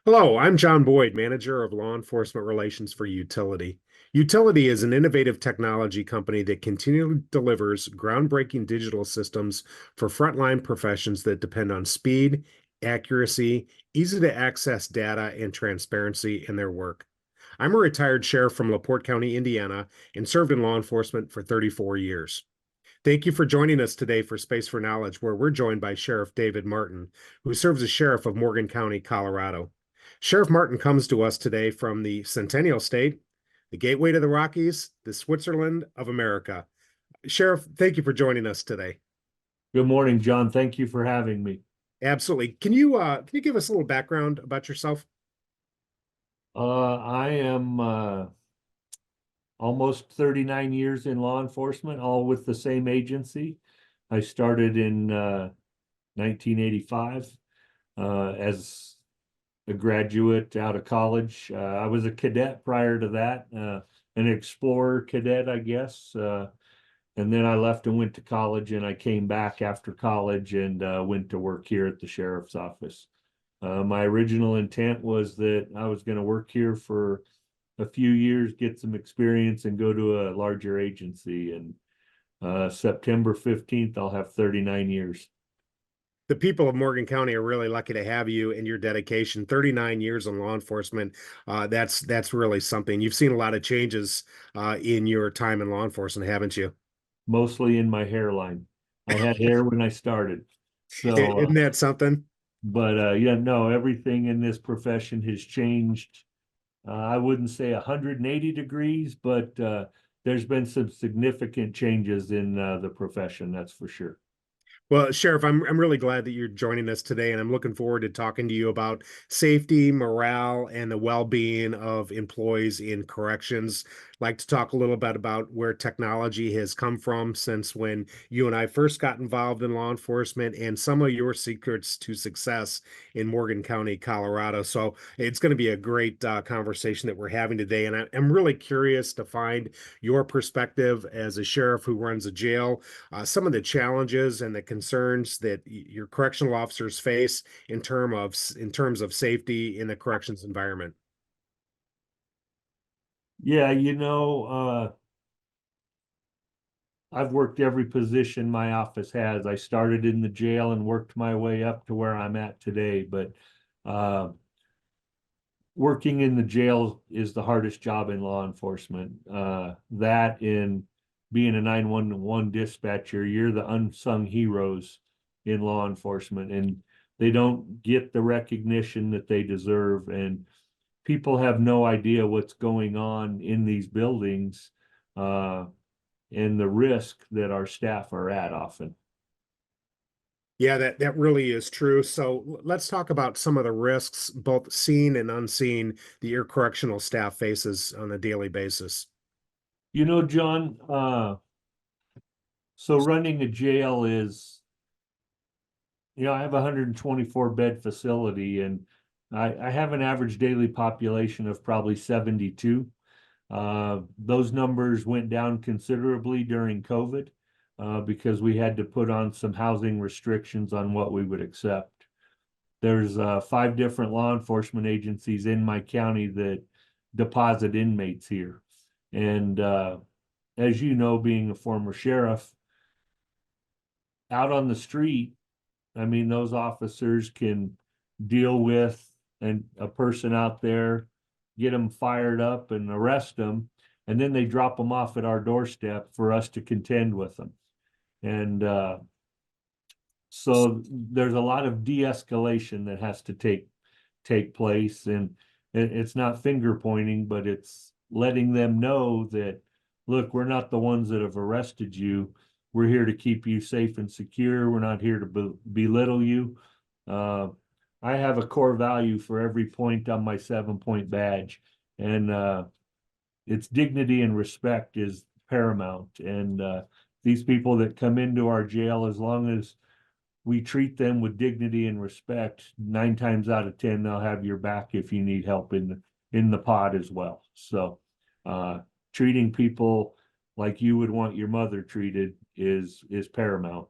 Hello, I'm John Boyd, Manager of Law Enforcement Relations for Utility. Utility is an innovative technology company that continually delivers groundbreaking digital systems for frontline professions that depend on speed, accuracy, easy to access data, and transparency in their work. I'm a retired sheriff from LaPorte County, Indiana, and served in law enforcement for 34 years. Thank you for joining us today for Space for Knowledge, where we're joined by Sheriff David Martin, who serves as sheriff of Morgan County, Colorado. Sheriff Martin comes to us today from the Centennial State, the gateway to the Rockies, the Switzerland of America. Sheriff, thank you for joining us today. Good morning, John. Thank you for having me. Absolutely. Can you give us a little background about yourself? I am almost 39 years in law enforcement, all with the same agency. I started in 1985 as a graduate out of college. I was a cadet prior to that, an explorer cadet, I guess. And then I left and went to college, and I came back after college and went to work here at the sheriff's office. My original intent was that I was going to work here for a few years, get some experience, and go to a larger agency. And September 15th, I'll have 39 years. The people of Morgan County are really lucky to have you and your dedication. 39 years in law enforcement. That's really something. You've seen a lot of changes in your time in law enforcement, haven't you? Mostly in my hairline. I had hair when I started. So, Isn't that something? but yeah, no, everything in this profession has changed. I wouldn't say 180 degrees, but there's been some significant changes in the profession, that's for sure. Well, Sheriff, I'm really glad that you're joining us today, and I'm looking forward to talking to you about safety, morale, and the well-being of employees in corrections. I'd like to talk a little bit about where technology has come from since when you and I first got involved in law enforcement, and some of your secrets to success in Morgan County, Colorado. So it's going to be a great conversation that we're having today, and I'm really curious to find your perspective as a sheriff who runs a jail, some of the challenges and the concerns that your correctional officers face in terms of safety in the corrections environment. Yeah, I've worked every position my office has. I started in the jail and worked my way up to where I'm at today. But uh, working in the jail is the hardest job in law enforcement. That in being a 911 dispatcher, you're the unsung heroes in law enforcement, and they don't get the recognition that they deserve. And people have no idea what's going on in these buildings, uh, and the risk that our staff are at often. Yeah, that really is true. So let's talk about some of the risks, both seen and unseen, that your correctional staff faces on a daily basis. John, so running a jail is, I have a 124 bed facility, and I have an average daily population of probably 72. Those numbers went down considerably during COVID because we had to put on some housing restrictions on what we would accept. There's 5 different law enforcement agencies in my county that deposit inmates here. And as you know, being a former sheriff, out on the street, I mean, those officers can deal with a person out there, get them fired up and arrest them, and then they drop them off at our doorstep for us to contend with them. And so there's a lot of de-escalation that has to take place, and it's not finger pointing, but it's letting them know that, look, we're not the ones that have arrested you. We're here to keep you safe and secure. We're not here to belittle you. I have a core value for every point on my 7-point badge, and it's dignity and respect is paramount. And these people that come into our jail, as long as we treat them with dignity and respect, 9 times out of 10, they'll have your back if you need help in the pod as well. So treating people like you would want your mother treated is paramount.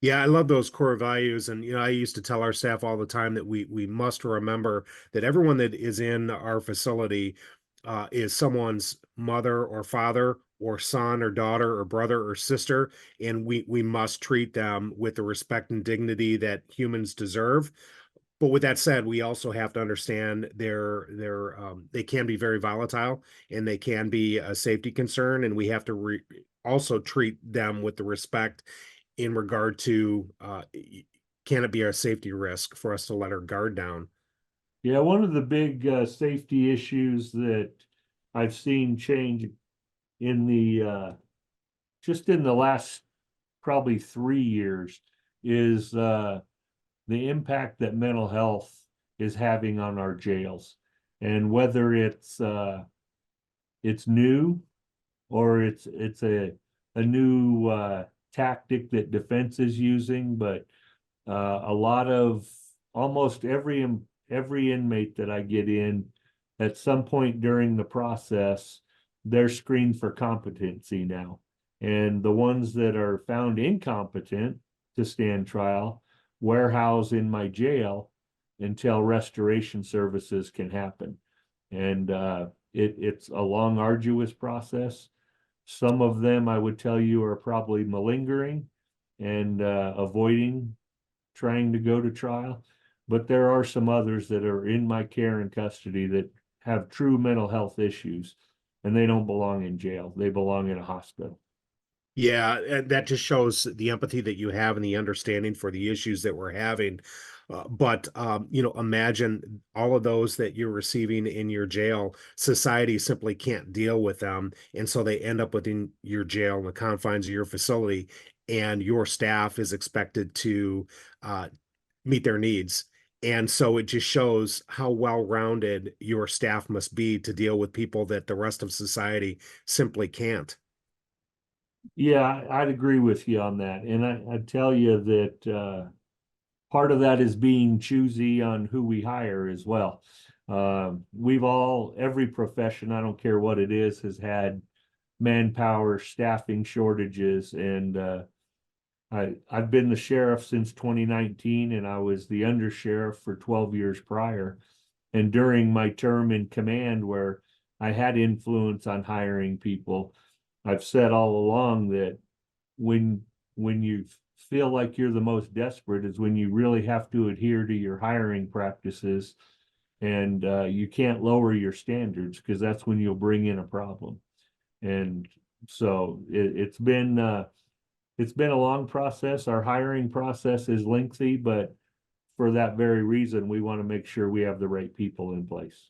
Yeah, I love those core values. And, I used to tell our staff all the time that we must remember that everyone that is in our facility is someone's mother or father or son or daughter or brother or sister. And we must treat them with the respect and dignity that humans deserve. But with that said, we also have to understand they can be very volatile and they can be a safety concern, and we have to also treat them with the respect in regard to can it be a safety risk for us to let our guard down? Yeah, one of the big safety issues that I've seen change in the just in the last probably 3 years is the impact that mental health is having on our jails, and whether it's new or it's a new tactic that defense is using, but a lot of almost every inmate that I get in at some point during the process, they're screened for competency now. And the ones that are found incompetent to stand trial, warehouse in my jail until restoration services can happen. And it's a long, arduous process. Some of them I would tell you are probably malingering and avoiding trying to go to trial. But there are some others that are in my care and custody that have true mental health issues, and they don't belong in jail. They belong in a hospital. Yeah, and that just shows the empathy that you have and the understanding for the issues that we're having. But imagine all of those that you're receiving in your jail. Society simply can't deal with them, and so they end up within your jail in the confines of your facility, and your staff is expected to uh, meet their needs. And so it just shows how well-rounded your staff must be to deal with people that the rest of society simply can't. Yeah, I'd agree with you on that. And I'd tell you that part of that is being choosy on who we hire as well. Every profession, I don't care what it is, has had manpower, staffing shortages, and I've been the sheriff since 2019, and I was the undersheriff for 12 years prior. And during my term in command, where I had influence on hiring people, I've said all along that when when you feel like you're the most desperate is when you really have to adhere to your hiring practices, and you can't lower your standards because that's when you'll bring in a problem. And so it's been a long process. Our hiring process is lengthy, but for that very reason, we want to make sure we have the right people in place.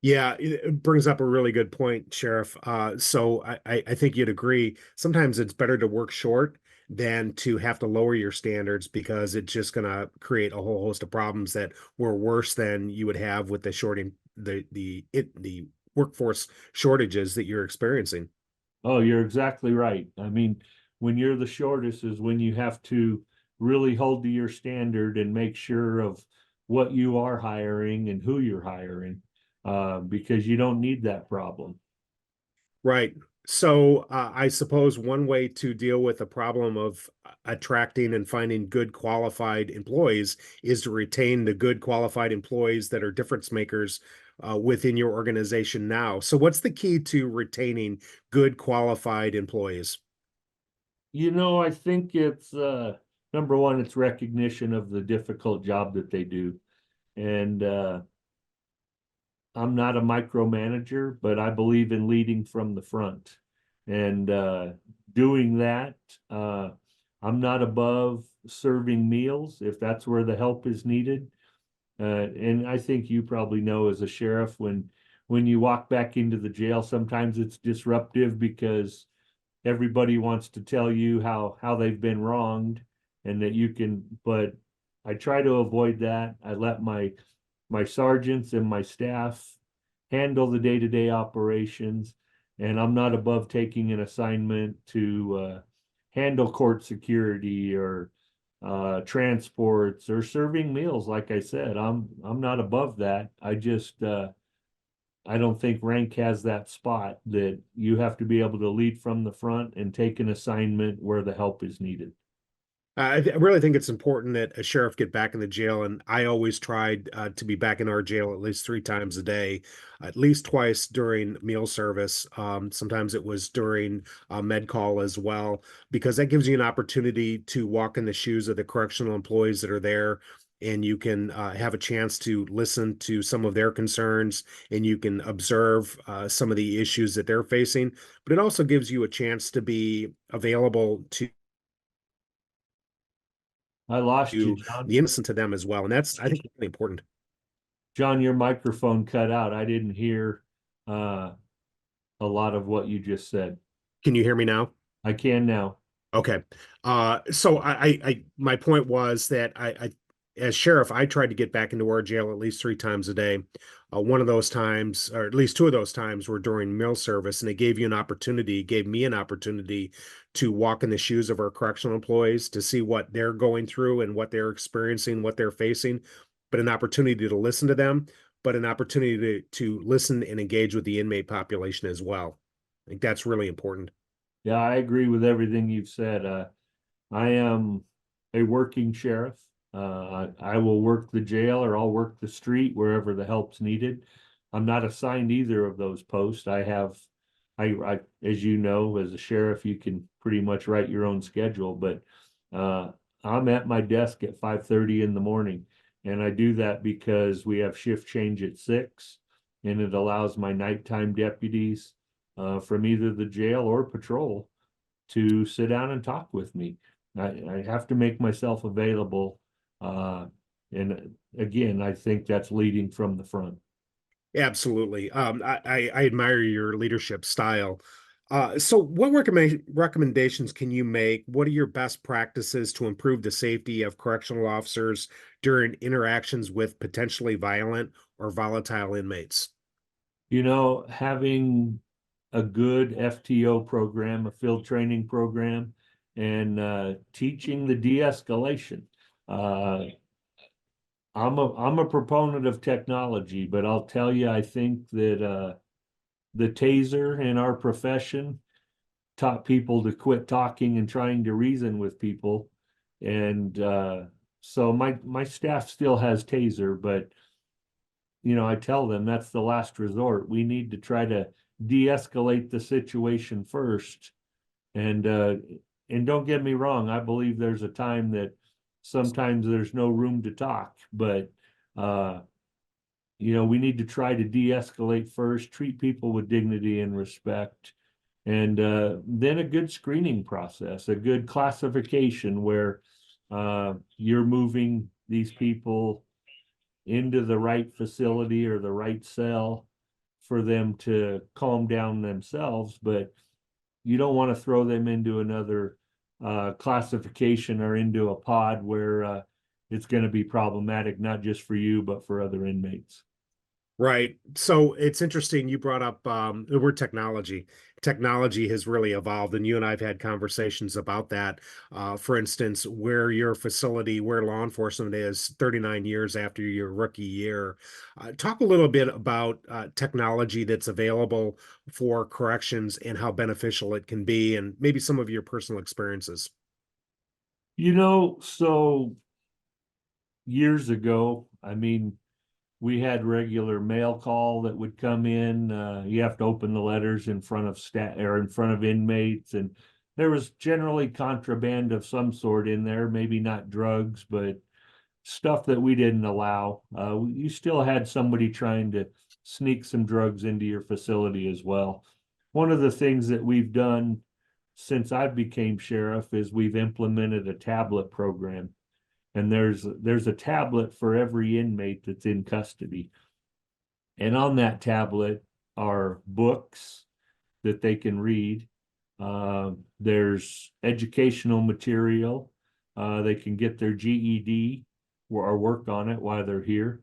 Yeah, it brings up a really good point, Sheriff. So I think you'd agree. Sometimes it's better to work short than to have to lower your standards because it's just going to create a whole host of problems that were worse than you would have with the shorting the workforce shortages that you're experiencing. Oh, you're exactly right. I mean, when you're the shortest is when you have to really hold to your standard and make sure of what you are hiring and who you're hiring, because you don't need that problem. Right. So I suppose one way to deal with the problem of attracting and finding good qualified employees is to retain the good qualified employees that are difference makers within your organization now. So what's the key to retaining good qualified employees? I think it's number one, it's recognition of the difficult job that they do. And I'm not a micromanager, but I believe in leading from the front. And doing that, I'm not above serving meals if that's where the help is needed. And I think you probably know as a sheriff, when you walk back into the jail, sometimes it's disruptive because everybody wants to tell you how they've been wronged and that you can, but I try to avoid that. I let my sergeants and my staff handle the day-to-day operations, and I'm not above taking an assignment to handle court security or transports or serving meals. Like I said, I'm not above that. I don't think rank has that spot that you have to be able to lead from the front and take an assignment where the help is needed. I really think it's important that a sheriff get back in the jail, and I always tried to be back in our jail at least 3 times a day, at least twice during meal service. Sometimes it was during med call as well, because that gives you an opportunity to walk in the shoes of the correctional employees that are there, and you can have a chance to listen to some of their concerns, and you can observe some of the issues that they're facing. But it also gives you a chance to be available to I lost you, John. the innocent to them as well. And that's, I think, really important. John, your microphone cut out. I didn't hear uh, a lot of what you just said. Can you hear me now? I can now. Okay. So my point was that as sheriff, I tried to get back into our jail at least 3 times a day. One of those times, or at least two of those times, were during meal service, and it gave me an opportunity to walk in the shoes of our correctional employees to see what they're going through and what they're experiencing, what they're facing, but an opportunity to listen to them, but an opportunity to listen and engage with the inmate population as well. I think that's really important. Yeah, I agree with everything you've said. I am a working sheriff. I will work the jail or I'll work the street wherever the help's needed. I'm not assigned either of those posts. As you know, as a sheriff, you can pretty much write your own schedule, but uh, I'm at my desk at 5:30 in the morning. And I do that because we have shift change at 6, and it allows my nighttime deputies from either the jail or patrol to sit down and talk with me. I have to make myself available. Uh, and again, I think that's leading from the front. Absolutely. I admire your leadership style. So what recommendations can you make? What are your best practices to improve the safety of correctional officers during interactions with potentially violent or volatile inmates? You know, having a good FTO program, a field training program, and teaching the de-escalation. Uh, I'm a proponent of technology, but I'll tell you, I think that the taser in our profession taught people to quit talking and trying to reason with people. And so my staff still has taser, but I tell them that's the last resort. We need to try to de-escalate the situation first. And and don't get me wrong, I believe there's a time that sometimes there's no room to talk, but uh we need to try to de-escalate first, treat people with dignity and respect, and then a good screening process, a good classification where you're moving these people into the right facility or the right cell for them to calm down themselves, but you don't want to throw them into another classification or into a pod where it's going to be problematic, not just for you, but for other inmates. Right. So it's interesting you brought up the word technology. Technology has really evolved, and you and I've had conversations about that. For instance, where law enforcement is 39 years after your rookie year. Talk a little bit about technology that's available for corrections and how beneficial it can be, and maybe some of your personal experiences. So years ago, I mean, we had regular mail call that would come in. You have to open the letters in front of stat or in front of inmates, and there was generally contraband of some sort in there, maybe not drugs, but stuff that we didn't allow. You still had somebody trying to sneak some drugs into your facility as well. One of the things that we've done since I became sheriff is we've implemented a tablet program, and there's a tablet for every inmate that's in custody. And on that tablet are books that they can read. There's educational material. They can get their GED or work on it while they're here.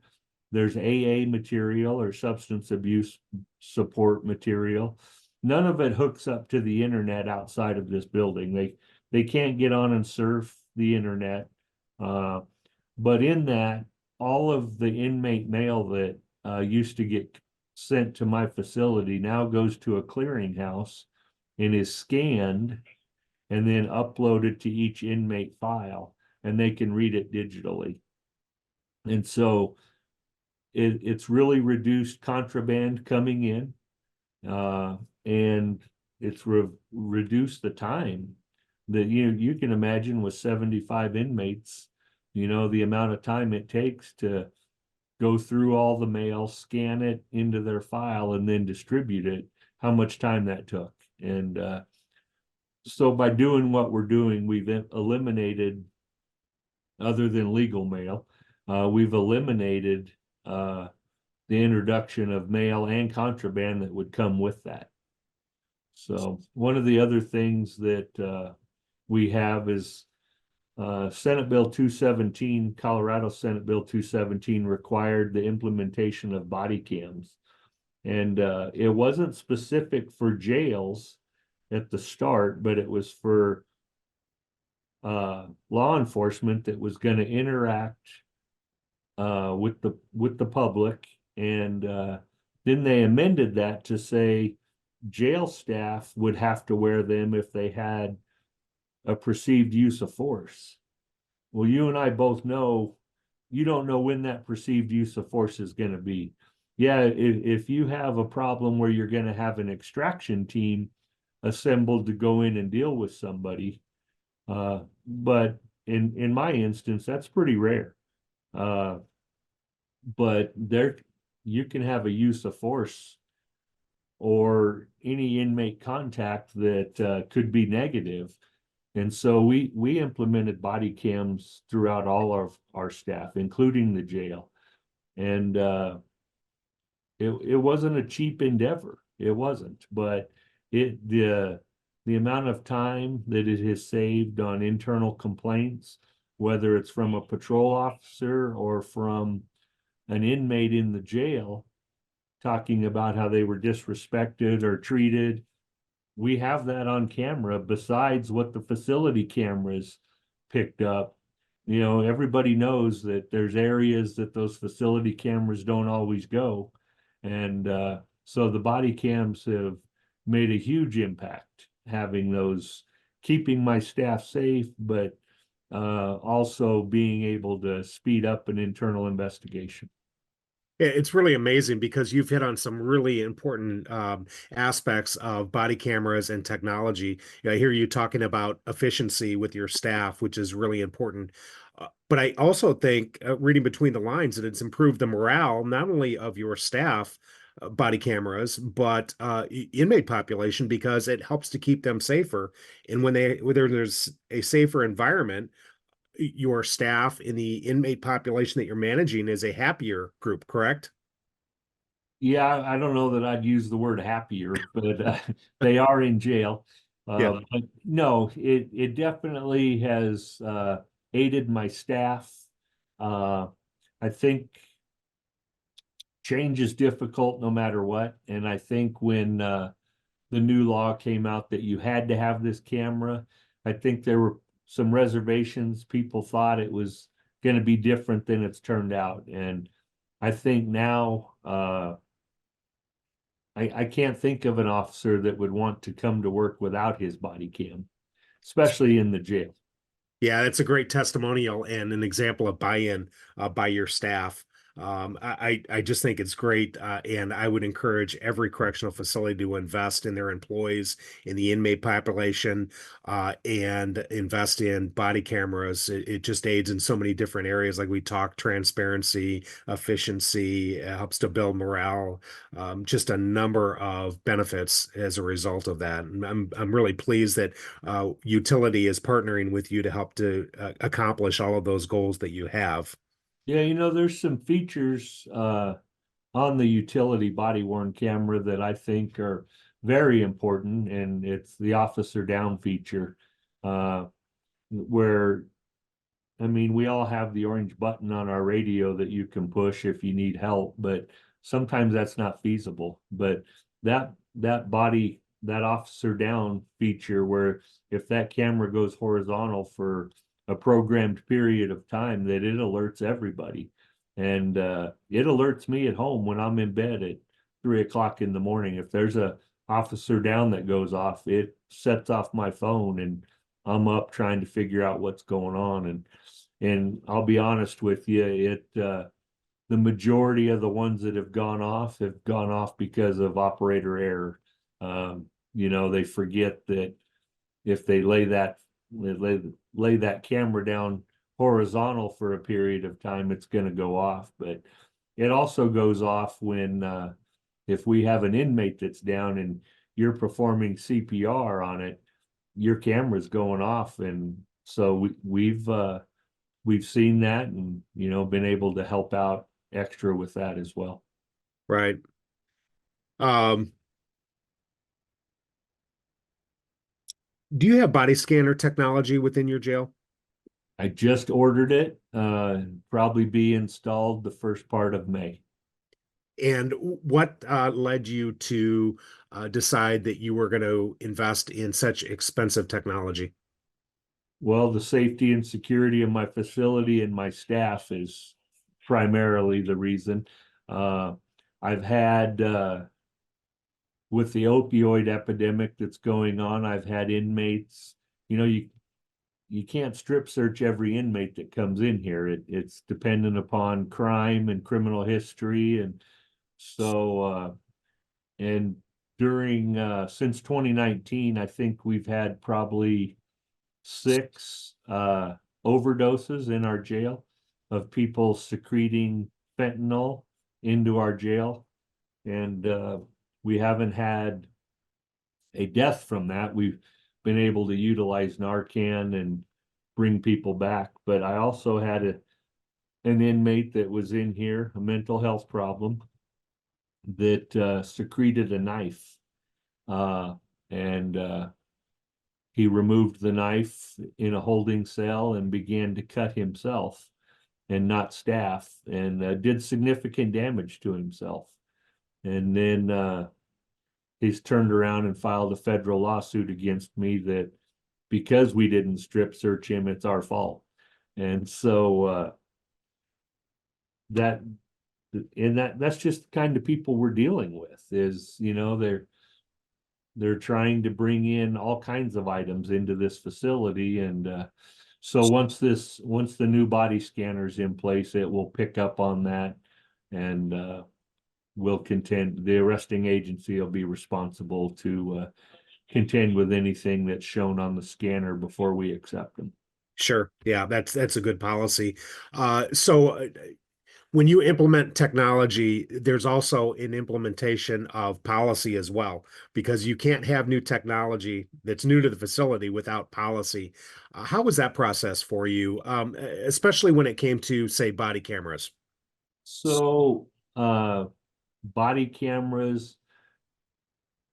There's AA material or substance abuse support material. None of it hooks up to the internet outside of this building. They can't get on and surf the internet. Uh, but in that, all of the inmate mail that used to get sent to my facility now goes to a clearinghouse and is scanned and then upload it to each inmate file, and they can read it digitally. And so it's really reduced contraband coming in, and it's reduced the time that you can imagine with 75 inmates, the amount of time it takes to go through all the mail, scan it into their file, and then distribute it, how much time that took. And so by doing what we're doing, we've eliminated, other than legal mail, we've eliminated the introduction of mail and contraband that would come with that. So one of the other things that we have is Senate Bill 217, Colorado Senate Bill 217 required the implementation of body cams. And it wasn't specific for jails at the start, but it was for law enforcement that was going to interact with the public. And then they amended that to say jail staff would have to wear them if they had a perceived use of force. Well, you and I both know you don't know when that perceived use of force is going to be. Yeah, if you have a problem where you're going to have an extraction team assembled to go in and deal with somebody, but in my instance, that's pretty rare. But there, you can have a use of force or any inmate contact that could be negative. And so we implemented body cams throughout all of our staff, including the jail. And it wasn't a cheap endeavor. It wasn't, but the amount of time that it has saved on internal complaints, whether it's from a patrol officer or from an inmate in the jail talking about how they were disrespected or treated, we have that on camera besides what the facility cameras picked up. Everybody knows that there's areas that those facility cameras don't always go. And so the body cams have made a huge impact, having those, keeping my staff safe, but also being able to speed up an internal investigation. It's really amazing because you've hit on some really important aspects of body cameras and technology. I hear you talking about efficiency with your staff, which is really important. But I also think, reading between the lines, that it's improved the morale not only of your staff, body cameras, but inmate population, because it helps to keep them safer. And whether there's a safer environment, your staff in the inmate population that you're managing is a happier group, correct? Yeah, I don't know that I'd use the word happier, but they are in jail. Yeah. But no, it definitely has aided my staff. Uh, I think change is difficult no matter what. And I think when the new law came out that you had to have this camera, I think there were some reservations. People thought it was going to be different than it's turned out. And I think now I can't think of an officer that would want to come to work without his body cam, especially in the jail. Yeah, that's a great testimonial and an example of buy-in by your staff. I just think it's great, and I would encourage every correctional facility to invest in their employees, in the inmate population, and invest in body cameras. It just aids in so many different areas, like we talked: transparency, efficiency, it helps to build morale, just a number of benefits as a result of that. And I'm really pleased that utility is partnering with you to help to accomplish all of those goals that you have. Yeah, there's some features on the utility body worn camera that I think are very important, and it's the officer down feature, where I mean, we all have the orange button on our radio that you can push if you need help, but sometimes that's not feasible. But that officer down feature, where if that camera goes horizontal for a programmed period of time, that it alerts everybody. And it alerts me at home when I'm in bed at 3 o'clock in the morning. If there's a officer down that goes off, it sets off my phone, and I'm up trying to figure out what's going on. And I'll be honest with you, the majority of the ones that have gone off because of operator error. They forget that if they lay that camera down horizontal for a period of time, it's going to go off. But it also goes off when if we have an inmate that's down and you're performing CPR on it, your camera's going off, and so we've seen that, and been able to help out extra with that as well. Right. Um, do you have body scanner technology within your jail? I just ordered it, probably be installed the first part of May. And what led you to decide that you were going to invest in such expensive technology? Well, the safety and security of my facility and my staff is primarily the reason. Uh, I've had with the opioid epidemic that's going on, I've had inmates, you can't strip search every inmate that comes in here. It's dependent upon crime and criminal history. And so, and during, since 2019, I think we've had probably 6 overdoses in our jail of people secreting fentanyl into our jail. And we haven't had a death from that. We've been able to utilize Narcan and bring people back. But I also had an inmate that was in here, a mental health problem, that secreted a knife. And he removed the knife in a holding cell and began to cut himself and not staff, and did significant damage to himself. And then he's turned around and filed a federal lawsuit against me that because we didn't strip search him, it's our fault. And so that that's just the kind of people we're dealing with. Is they're trying to bring in all kinds of items into this facility. And so once the new body scanner's in place, it will pick up on that, and will contend, the arresting agency will be responsible to contend with anything that's shown on the scanner before we accept them. Sure. Yeah, that's a good policy. So when you implement technology, there's also an implementation of policy as well, because you can't have new technology that's new to the facility without policy. How was that process for you, especially when it came to, say, body cameras? So body cameras,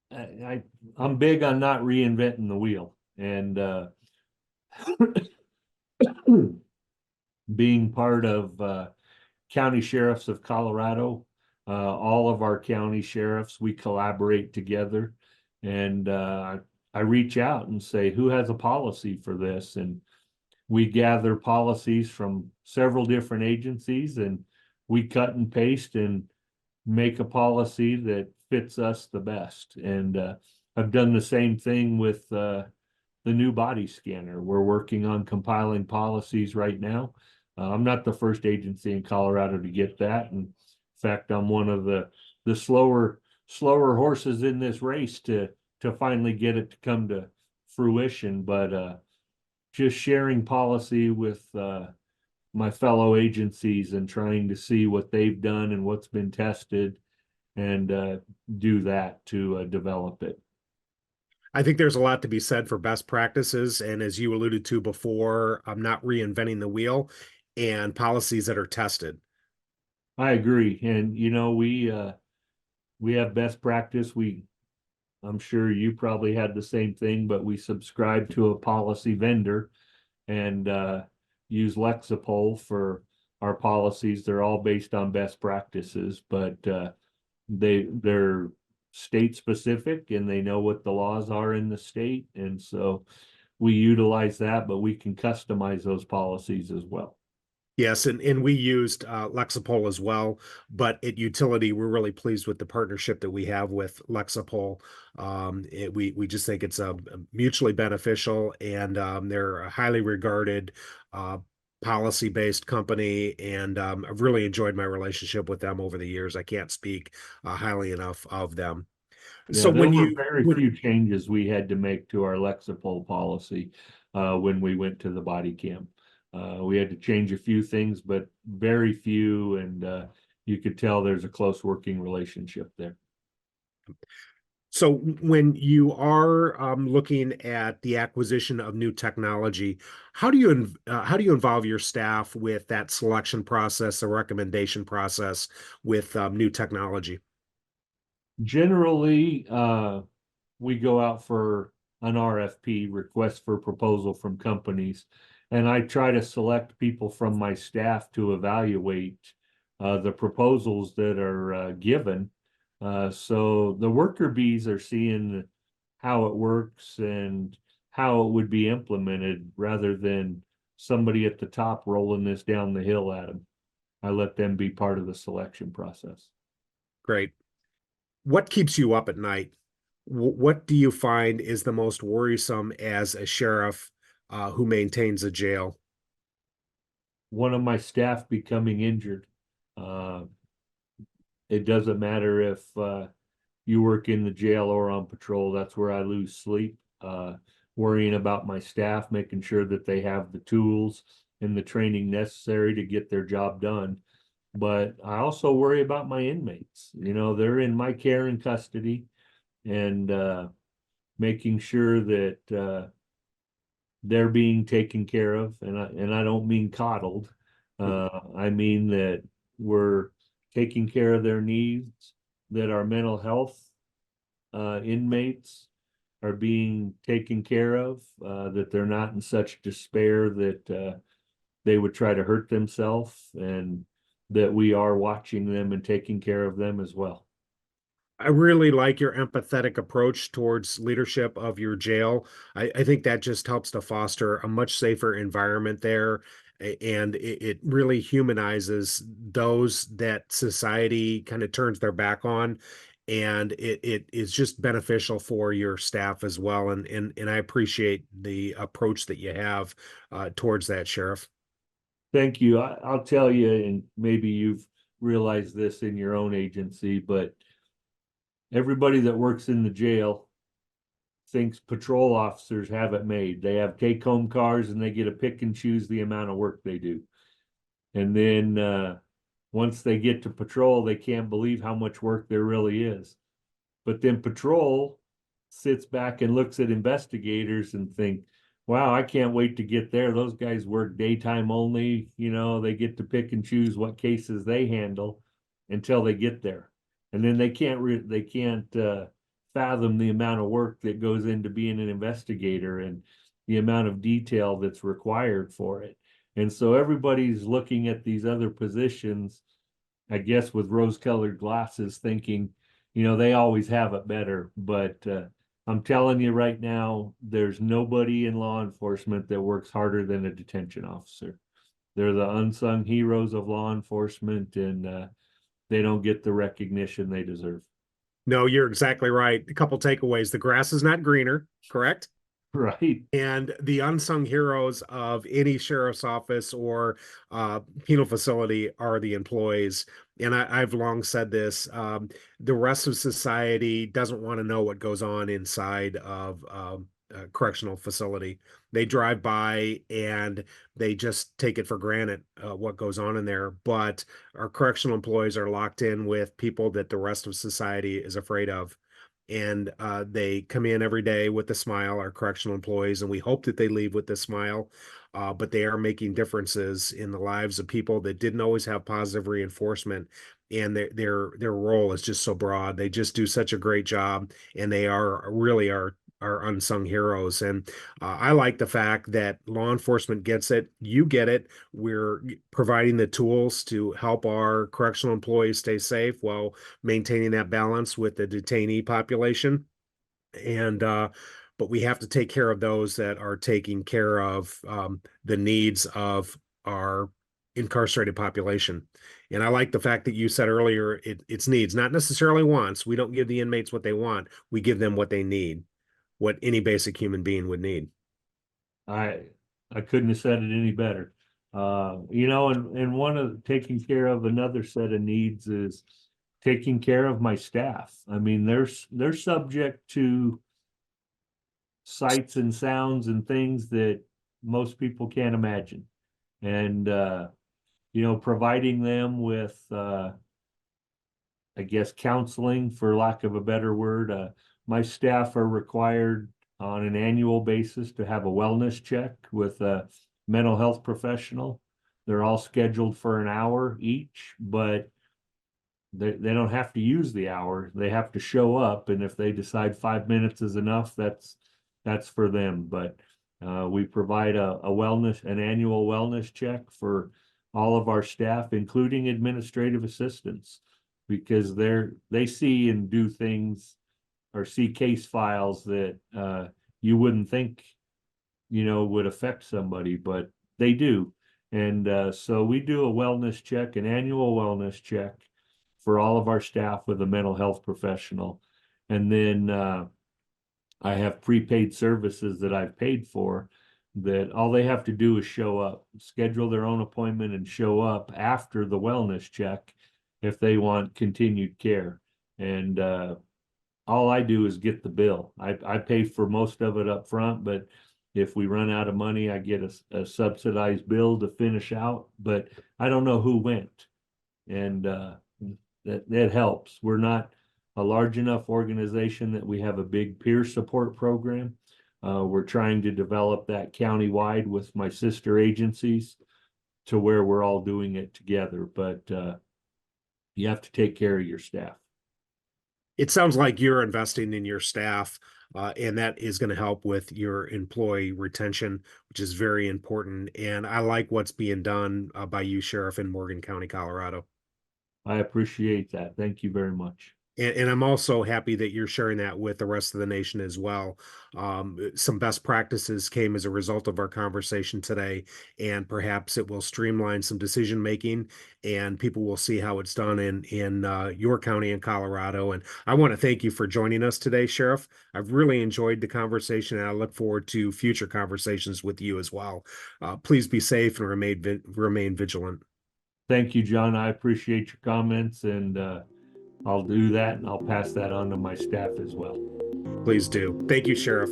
I'm big on not reinventing the wheel, and being part of county sheriffs of Colorado, all of our county sheriffs, we collaborate together, and I reach out and say, who has a policy for this? And we gather policies from several different agencies, and we cut and paste and make a policy that fits us the best. And I've done the same thing with the new body scanner. We're working on compiling policies right now. I'm not the first agency in Colorado to get that. And in fact, I'm one of the slower horses in this race to finally get it to come to fruition. But just sharing policy with my fellow agencies and trying to see what they've done and what's been tested, and do that to develop it. I think there's a lot to be said for best practices. And as you alluded to before, I'm not reinventing the wheel, and policies that are tested. I agree. And we have best practice. I'm sure you probably had the same thing, but we subscribe to a policy vendor and use Lexipol for our policies. They're all based on best practices, but they're state specific, and they know what the laws are in the state. And so we utilize that, but we can customize those policies as well. Yes, and we used Lexipol as well, but at Utility, we're really pleased with the partnership that we have with Lexipol. We just think it's mutually beneficial, and they're a highly regarded uh, policy-based company, and I've really enjoyed my relationship with them over the years. I can't speak highly enough of them. So Yeah, there when were you very when few changes we had to make to our Lexipol policy when we went to the body cam. We had to change a few things, but very few, and you could tell there's a close working relationship there. So when you are looking at the acquisition of new technology, how do you involve your staff with that selection process, the recommendation process with new technology? Generally, we go out for an RFP, request for proposal from companies, and I try to select people from my staff to evaluate the proposals that are given. So the worker bees are seeing how it works and how it would be implemented rather than somebody at the top rolling this down the hill at them. I let them be part of the selection process. Great. What keeps you up at night? What do you find is the most worrisome as a sheriff who maintains a jail? One of my staff becoming injured. Uh, it doesn't matter if you work in the jail or on patrol. That's where I lose sleep. Worrying about my staff, making sure that they have the tools and the training necessary to get their job done. But I also worry about my inmates. You know, they're in my care and custody, and making sure that they're being taken care of, and I don't mean coddled. I mean that we're taking care of their needs, that our mental health inmates are being taken care of, that they're not in such despair that they would try to hurt themselves, and that we are watching them and taking care of them as well. I really like your empathetic approach towards leadership of your jail. I think that just helps to foster a much safer environment there. And it really humanizes those that society kind of turns their back on. And it is just beneficial for your staff as well. And I appreciate the approach that you have towards that, Sheriff. Thank you. I'll tell you, and maybe you've realized this in your own agency, but everybody that works in the jail thinks patrol officers have it made. They have take home cars and they get to pick and choose the amount of work they do. And then once they get to patrol, they can't believe how much work there really is. But then patrol sits back and looks at investigators and think, wow, I can't wait to get there. Those guys work daytime only. You know, they get to pick and choose what cases they handle until they get there. And then they can't fathom the amount of work that goes into being an investigator and the amount of detail that's required for it. And so everybody's looking at these other positions, I guess, with rose-colored glasses, thinking, you know, they always have it better. But I'm telling you right now, there's nobody in law enforcement that works harder than a detention officer. They're the unsung heroes of law enforcement, and they don't get the recognition they deserve. No, you're exactly right. A couple takeaways. The grass is not greener, correct? Right. And the unsung heroes of any sheriff's office or penal facility are the employees. And I've long said this: the rest of society doesn't want to know what goes on inside of a correctional facility. They drive by and they just take it for granted what goes on in there. But our correctional employees are locked in with people that the rest of society is afraid of, and they come in every day with a smile, our correctional employees, and we hope that they leave with a smile. But they are making differences in the lives of people that didn't always have positive reinforcement, and their role is just so broad. They just do such a great job, and they are really are unsung heroes. And I like the fact that law enforcement gets it. You get it. We're providing the tools to help our correctional employees stay safe while maintaining that balance with the detainee population. And but we have to take care of those that are taking care of the needs of our incarcerated population. And I like the fact that you said earlier it's needs, not necessarily wants. We don't give the inmates what they want. We give them what they need, what any basic human being would need. I I couldn't have said it any better. And one of taking care of another set of needs is taking care of my staff. I mean, they're subject to sights and sounds and things that most people can't imagine. And providing them with I guess counseling, for lack of a better word. My staff are required on an annual basis to have a wellness check with a mental health professional. They're all scheduled for an hour each, but they don't have to use the hour. They have to show up, and if they decide 5 minutes is enough, that's for them. But we provide an annual wellness check for all of our staff, including administrative assistants, because they see and do things or see case files that you wouldn't think would affect somebody, but they do. And so we do a wellness check, an annual wellness check for all of our staff with a mental health professional. And then I have prepaid services that I've paid for that all they have to do is show up, schedule their own appointment and show up after the wellness check if they want continued care. And all I do is get the bill. I pay for most of it up front, but if we run out of money, I get a subsidized bill to finish out, but I don't know who went. And that helps. We're not a large enough organization that we have a big peer support program. We're trying to develop that countywide with my sister agencies to where we're all doing it together, but you have to take care of your staff. It sounds like you're investing in your staff, and that is going to help with your employee retention, which is very important. And I like what's being done by you, Sheriff, in Morgan County, Colorado. I appreciate that. Thank you very much. And I'm also happy that you're sharing that with the rest of the nation as well. Some best practices came as a result of our conversation today, and perhaps it will streamline some decision making, and people will see how it's done in your county in Colorado. And I want to thank you for joining us today, Sheriff. I've really enjoyed the conversation, and I look forward to future conversations with you as well. Please be safe and remain vigilant. Thank you, John. I appreciate your comments, and I'll do that, and I'll pass that on to my staff as well. Please do. Thank you, Sheriff.